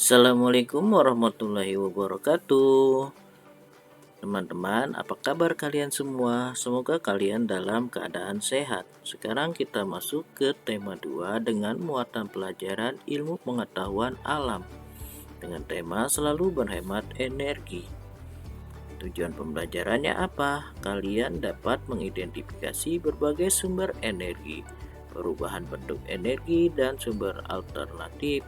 Assalamualaikum warahmatullahi wabarakatuh. Teman-teman, apa kabar kalian semua? Semoga kalian dalam keadaan sehat. Sekarang kita masuk ke tema 2 dengan muatan pelajaran ilmu pengetahuan alam dengan tema selalu berhemat energi. Tujuan pembelajarannya apa? Kalian dapat mengidentifikasi berbagai sumber energi, perubahan bentuk energi, dan sumber alternatif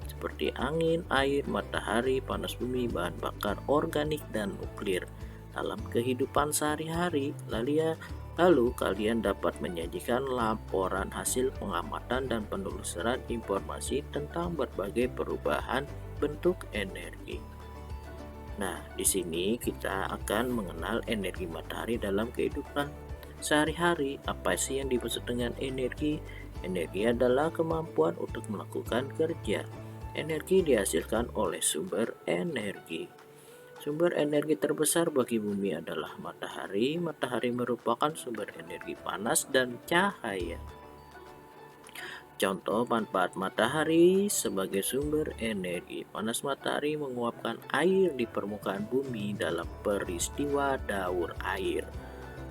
seperti angin, air, matahari, panas bumi, bahan bakar organik, dan nuklir dalam kehidupan sehari-hari. Lalu kalian dapat menyajikan laporan hasil pengamatan dan penelusuran informasi tentang berbagai perubahan bentuk energi. Nah, di sini kita akan mengenal energi matahari dalam kehidupan sehari-hari. Apa sih yang dimaksud dengan energi? Energi adalah kemampuan untuk melakukan kerja. Energi dihasilkan oleh sumber energi. Sumber energi terbesar bagi bumi adalah matahari. Matahari merupakan sumber energi panas dan cahaya. Contoh manfaat matahari sebagai sumber energi. Panas matahari menguapkan air di permukaan bumi dalam peristiwa daur air.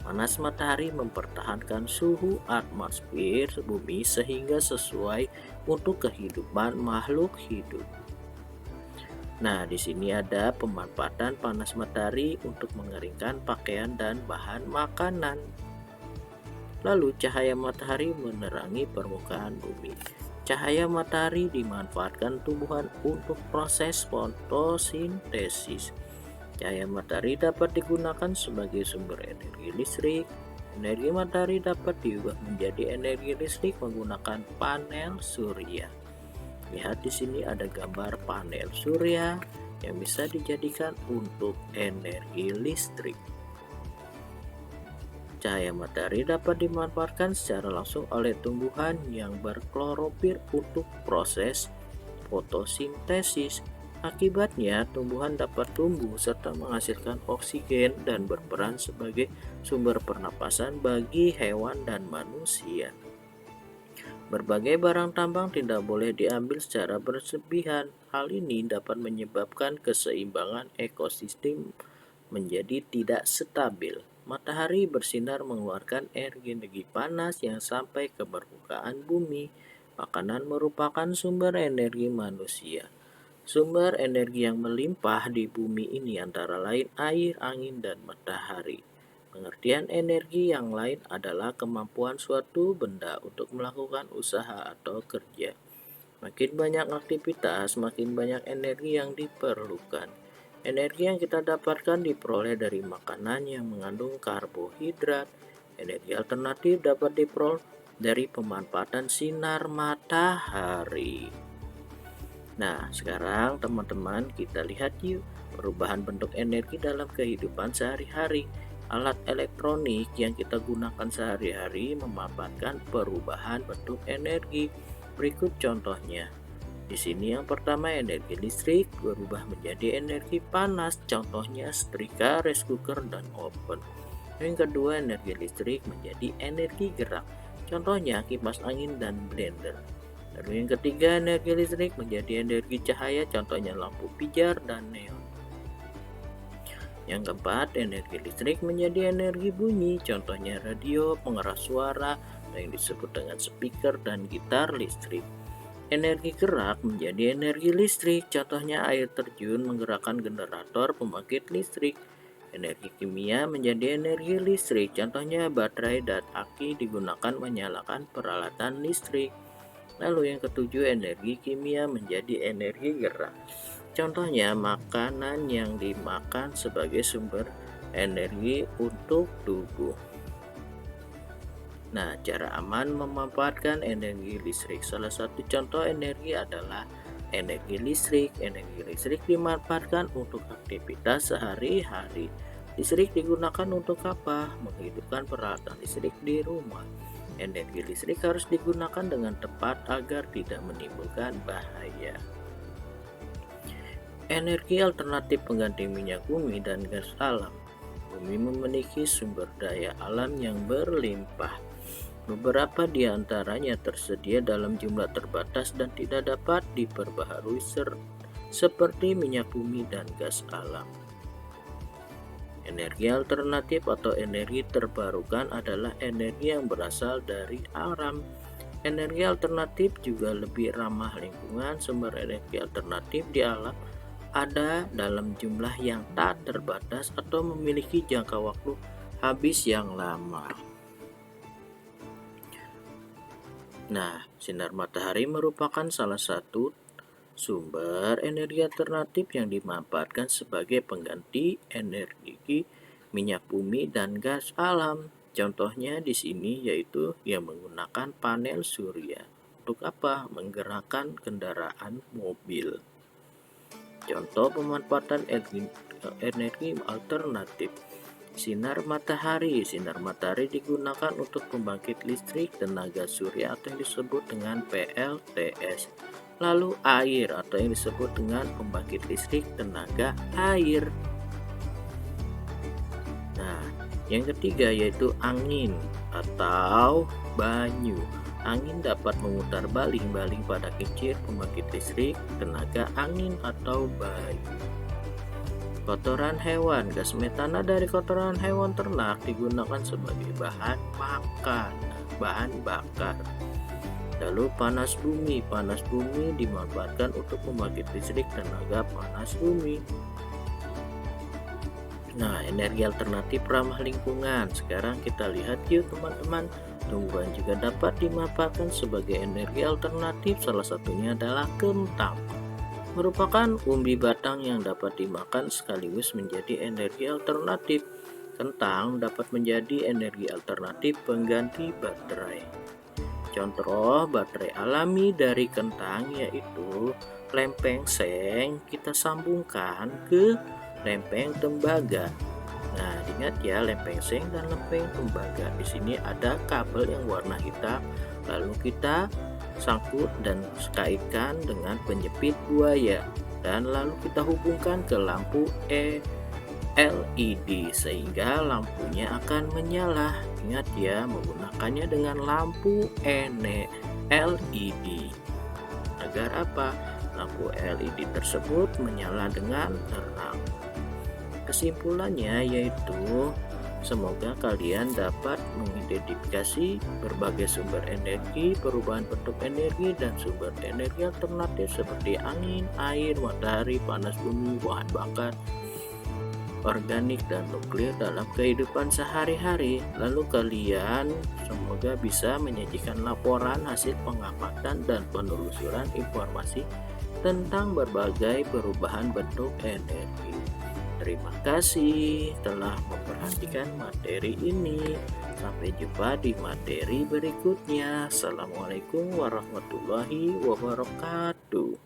Panas matahari mempertahankan suhu atmosfer bumi sehingga sesuai untuk kehidupan makhluk hidup. Nah, di sini ada pemanfaatan panas matahari untuk mengeringkan pakaian dan bahan makanan. Lalu cahaya matahari menerangi permukaan bumi. Cahaya matahari dimanfaatkan tumbuhan untuk proses fotosintesis. Cahaya matahari dapat digunakan sebagai sumber energi listrik. Energi matahari dapat diubah menjadi energi listrik menggunakan panel surya. Lihat di sini ada gambar panel surya yang bisa dijadikan untuk energi listrik. Cahaya matahari dapat dimanfaatkan secara langsung oleh tumbuhan yang berklorofil untuk proses fotosintesis. Akibatnya, tumbuhan dapat tumbuh serta menghasilkan oksigen dan berperan sebagai sumber pernapasan bagi hewan dan manusia. Berbagai barang tambang tidak boleh diambil secara berlebihan. Hal ini dapat menyebabkan keseimbangan ekosistem menjadi tidak stabil. Matahari bersinar mengeluarkan energi panas yang sampai ke permukaan bumi. Makanan merupakan sumber energi manusia. Sumber energi yang melimpah di bumi ini antara lain air, angin, dan matahari. Pengertian energi yang lain adalah kemampuan suatu benda untuk melakukan usaha atau kerja. Makin banyak aktivitas, makin banyak energi yang diperlukan. Energi yang kita dapatkan diperoleh dari makanan yang mengandung karbohidrat. Energi alternatif dapat diperoleh dari pemanfaatan sinar matahari. Nah, sekarang teman-teman kita lihat yuk perubahan bentuk energi dalam kehidupan sehari-hari. Alat elektronik yang kita gunakan sehari-hari memanfaatkan perubahan bentuk energi. Berikut contohnya. Di sini yang pertama energi listrik berubah menjadi energi panas, contohnya setrika, rice cooker, dan oven. Yang kedua energi listrik menjadi energi gerak, contohnya kipas angin dan blender. Lalu yang ketiga energi listrik menjadi energi cahaya, contohnya lampu pijar dan neon. Yang keempat energi listrik menjadi energi bunyi, contohnya radio, pengeras suara, yang disebut dengan speaker dan gitar listrik. Energi gerak menjadi energi listrik, contohnya air terjun menggerakkan generator pembangkit listrik. Energi kimia menjadi energi listrik, contohnya baterai dan aki digunakan menyalakan peralatan listrik. Lalu yang ketujuh energi kimia menjadi energi gerak, contohnya makanan yang dimakan sebagai sumber energi untuk tubuh. Nah, cara aman memanfaatkan energi listrik. Salah satu contoh energi adalah energi listrik. Energi listrik dimanfaatkan untuk aktivitas sehari-hari. Listrik digunakan untuk apa? Menghidupkan peralatan listrik di rumah. Energi listrik harus digunakan dengan tepat agar tidak menimbulkan bahaya. Energi alternatif pengganti minyak bumi dan gas alam. Bumi memiliki sumber daya alam yang berlimpah. Beberapa di antaranya tersedia dalam jumlah terbatas dan tidak dapat diperbaharui seperti minyak bumi dan gas alam. Energi alternatif atau energi terbarukan adalah energi yang berasal dari alam. Energi alternatif juga lebih ramah lingkungan. Sumber energi alternatif di alam ada dalam jumlah yang tak terbatas atau memiliki jangka waktu habis yang lama. Nah, sinar matahari merupakan salah satu sumber energi alternatif yang dimanfaatkan sebagai pengganti energi minyak bumi dan gas alam. Contohnya di sini yaitu yang menggunakan panel surya. Untuk apa? Menggerakkan kendaraan mobil. Contoh pemanfaatan energi alternatif. Sinar matahari. Sinar matahari digunakan untuk pembangkit listrik tenaga surya atau yang disebut dengan PLTS. Lalu air atau yang disebut dengan pembangkit listrik tenaga air. Nah, yang ketiga yaitu angin atau banyu. Angin dapat memutar baling-baling pada kincir pembangkit listrik tenaga angin atau banyu. Kotoran hewan. Gas metana dari kotoran hewan ternak digunakan sebagai bahan bakar. Lalu panas bumi. Panas bumi dimanfaatkan untuk membangkit listrik tenaga panas bumi. Nah, energi alternatif ramah lingkungan. Sekarang kita lihat yuk teman-teman. Tumbuhan juga dapat dimanfaatkan sebagai energi alternatif. Salah satunya adalah kentang. Merupakan umbi batang yang dapat dimakan sekaligus menjadi energi alternatif. Kentang dapat menjadi energi alternatif pengganti baterai. Contoh baterai alami dari kentang yaitu lempeng seng kita sambungkan ke lempeng tembaga. Nah, ingat ya, lempeng seng dan lempeng tembaga. Di sini ada kabel yang warna hitam, lalu kita sangkut dan kaitkan dengan penjepit buaya dan lalu kita hubungkan ke lampu LED sehingga lampunya akan menyala. Ingat ya, menggunakannya dengan lampu LED. Agar apa? Lampu LED tersebut menyala dengan terang. Kesimpulannya yaitu semoga kalian dapat mengidentifikasi berbagai sumber energi, perubahan bentuk energi, dan sumber energi alternatif seperti angin, air, matahari, panas bumi, bahan bakar, organik, dan nuklir dalam kehidupan sehari-hari. Lalu kalian semoga bisa menyajikan laporan hasil pengamatan dan penelusuran informasi tentang berbagai perubahan bentuk energi. Terima kasih telah memperhatikan materi ini. Sampai jumpa di materi berikutnya. Assalamualaikum warahmatullahi wabarakatuh.